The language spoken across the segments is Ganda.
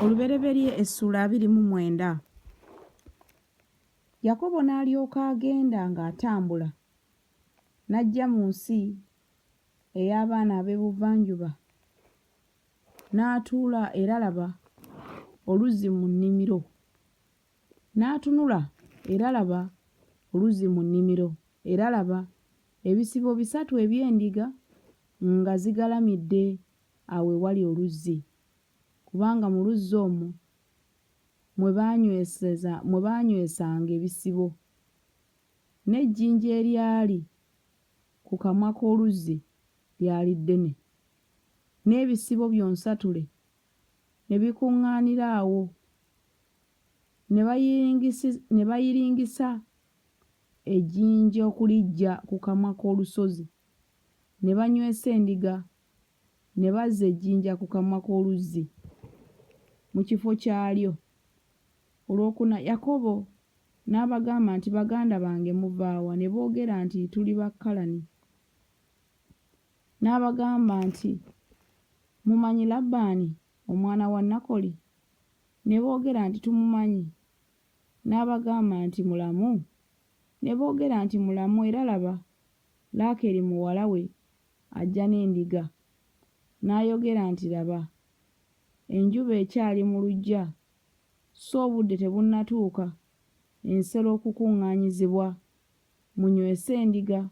Olubereberye essula 29. Yakobo n'alyoka agenda ng'atambula n'ajja mu nsi ey'abaana ab'ebuvanjuba n'atuula era laba oluzzi mu nnimiro. N'atunula era laba oluzzi mu nnimiro era laba ebisibo 3 eby'endiga nga zigalamidde awo ewali oluzzi, kubanga mu luzzi omwo mwe baanywesanga ebisibo. N'ejjinja eryali ku kamwa k'oluzzi lyali ddene, n'ebisibo byonsatule ne bikuŋŋaanira awo ne bayiringisa ejjinja okuliggya ku kamwa k'olusozi, ne banywesa endiga ne bazza ejjinja ku kamwa k'oluzzi mu kifo kyalyo. Olwokuna Yakobo n'abagamba nti, baganda bange muva wa? Ne boogera nti, tuli Bakalani. N'abagamba nti, mumanyi Labbaani omwana wa Nakoli? Ne boogera nti, tumumanyi. N'abagamba nti, mulamu? Ne boogera nti, mulamu, era laba Laakeeri muwala we ajja n'endiga. N'ayogera nti, laba enjuba ekyali mu luggya, so obudde tebunnatuuka ensolo okukuŋŋaanyizibwa. Munywese endiga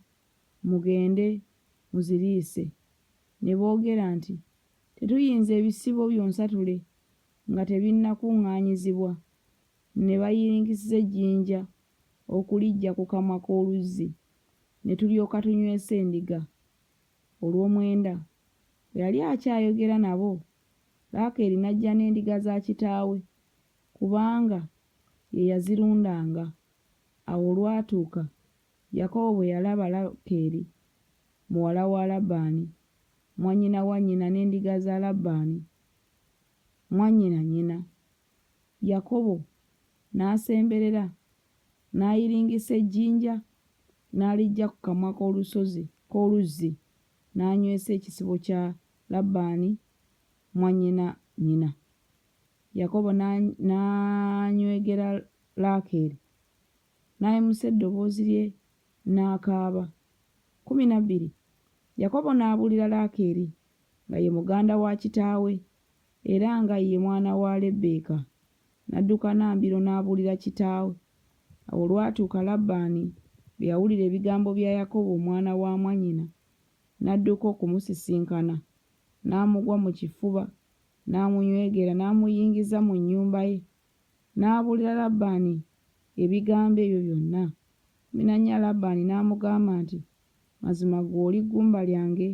mugende muziriise. Ne boogera nti, tetuyinza ebisibo byonsatule nga tebinnakuŋŋaanyizibwa. Ne bayiringisiza ejjinja okuliggya ku kamwa k'oluzzi, ne tulyoka tunywesa endiga. Olw'omwenda bwe yali akyayogera nabo, Laakeeri n'ajja n'endiga za kitaawe, kubanga ye yazirundanga. Awo olwatuuka, Yakobo bwe yalaba Laakeeri muwala wa Labbaani, mwannyina wa nnyina, n'endiga za Labbaani mwannyina nnyina, Yakobo n'asemberera n'ayiringisa ejjinja n'aliggya ku kamwa k'oluzzi, n'anywesa ekisibo kya Labbaani mwannyina nnyina. Yakobo n'anywegera Laakeeri, n'ayimusa eddoboozi lye n'akaaba. 12. Yakobo n'abuulira Laakeeri nga ye muganda wa kitaawe era nga ye mwana wa Lebbeeka. N'adduka n'ambiro n'abuulira kitaawe. Awo olwatuuka Labbaani bwe yawulira ebigambo bya Yakobo omwana wa mwannyina, n'adduka okumusisinkana, n'amugwa mu kifuba, n'amunywegera, n'amuyingiza mu nnyumba ye. N'abuulira Labbaani ebigambo ebyo byonna. 14. Labbaani n'amugamba nti, mazima ggwe oli ggumba lyange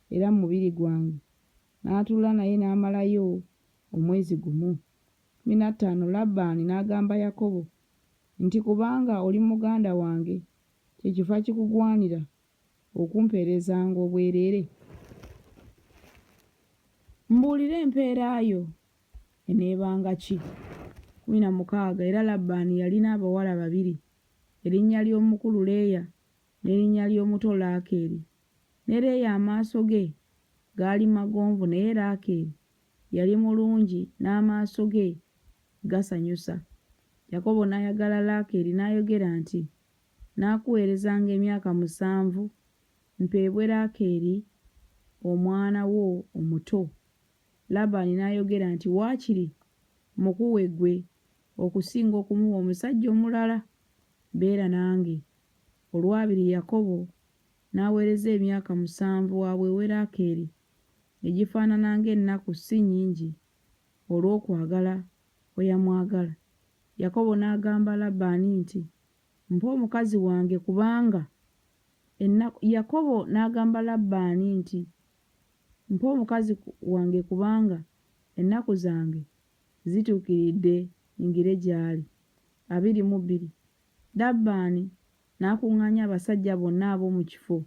era mubiri gwange. N'atuula naye n'amalayo omwezi gumu. 15. Labbaani n'agamba Yakobo nti, kubanga oli muganda wange, kyekifa kikugwanira okumpeerezanga obwereere? Mbuulira empeera yo eneebanga ki? 16. Era Labbaani yalina abawala 2, erinnya ly'omukulu Leeya n'erinnya ly'omuto Laakeeri. Ne Leeya amaaso ge gaali magonvu, naye Laakeeri yali mulungi n'amaaso ge gasanyusa. Yakobo n'ayagala Laakeeri n'ayogera nti, naakuweerezanga emyaka 7 mpeebwe Laakeeri omwana wo omuto. Labbaani n'ayogera nti, waakiri mukuwe ggwe okusinga okumuwa omusajja omulala. Beera nange. Olwabiri Yakobo n'aweereza emyaka 7 waweewe Laakeeri, egifaanana ng'ennaku si nnyingi olw'okwagala kwe yamwagala. Yakobo n'agamba Labbaani nti, mpa omukazi wange kubanga ennaku zange zituukiridde ngire gy'ali. 22. Labbaani n'akuŋŋaanya abasajja bonna ab'omu kifo,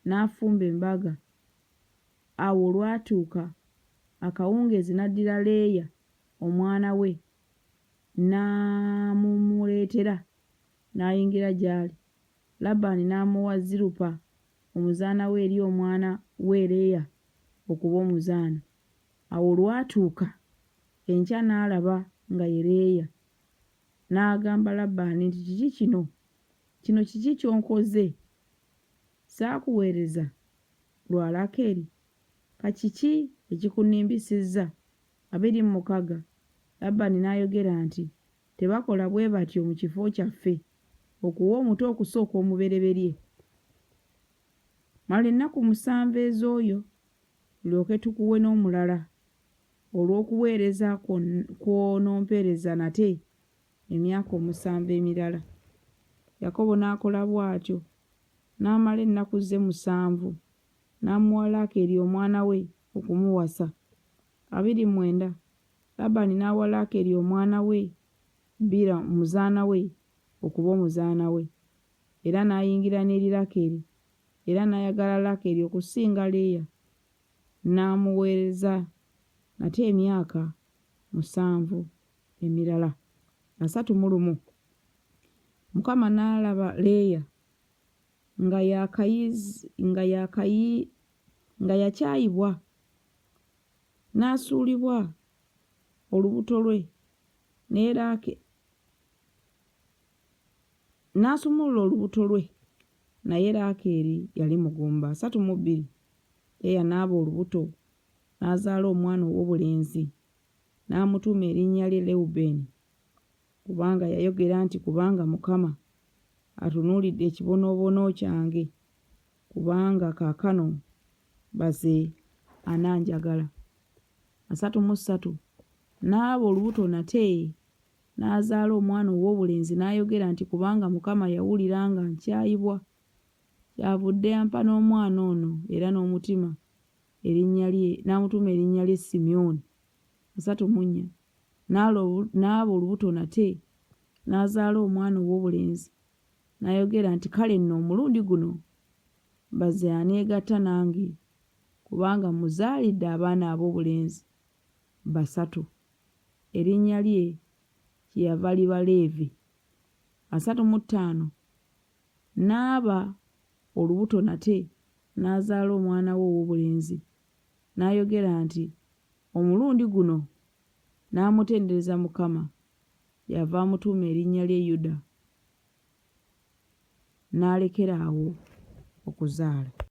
n'afumba embaga. Awo olwatuuka akawungeezi n'addira Leeya omwana we n'amumuleetera, n'ayingira gy'ali. Labbaani n'amuwa Zirupa omuzaana we eri omwana we Leeya okuba omuzaana. Awo olwatuuka enkya n'alaba nga ye Leeya. N'agamba Labbaani nti, kiki kino? Kino kiki ky'onkoze? Saakuweereza lwa Laakeeri? Kakiki ekikunnimbisizza? 26. Labbaani n'ayogera nti, tebakola bwe batyo mu kifo kyaffe, okuwa omuto okusooka omubereberye. Mala ennaku 7 ez'oyo, tulyoke tukuwe n'omulala, olw'okuweereza kw'onompeereza nate emyaka 7 emirala. Yakobo n'akola bw'atyo, n'amala ennaku ze 7, n'amuwa Laakeeri omwana we okumuwasa. 29. Labbaani n'awa Laakeeri omwana we Bila omuzaana we okuba omuzaana we, era n'ayingira n'eri Laakeeri, era n'ayagala Laakeeri okusinga Leeya, n'amuweereza nate emyaka 7 emirala. 31. Mukama n'alaba Leeya nga yakyayibwa, n'asuulibwa olubuto lwe, n'asumulula olubuto lwe, naye Laakeeri yali mugumba. 32. Leeya n'aba olubuto, n'azaala omwana ow'obulenzi, n'amutuuma erinnya lye Lewubeeni, kubanga yayogera nti, kubanga Mukama atunuulidde ekibonoobono kyange, kubanga kaakano baze ananjagala. 33. N'aba olubuto nate, n'azaala omwana ow'obulenzi, n'ayogera nti, kubanga Mukama yawulira nga nkyayibwa, kyavudde ampa n'omwana ono era n'amutuuma erinnya lye Simyoni. 34. N'aba olubuto nate, n'azaala omwana ow'obulenzi, n'ayogera nti, kale nno omulundi guno baze aneegatta nange, kubanga muzaalidde abaana ab'obulenzi 3. Erinnya lye kyeyava liba Leevi. 35. N'aba olubuto nate, n'azaala omwana we ow'obulenzi, n'ayogera nti, omulundi guno n'amutendereza Mukama, yava amutuuma erinnya lye Yuda, n'alekera awo okuzaala.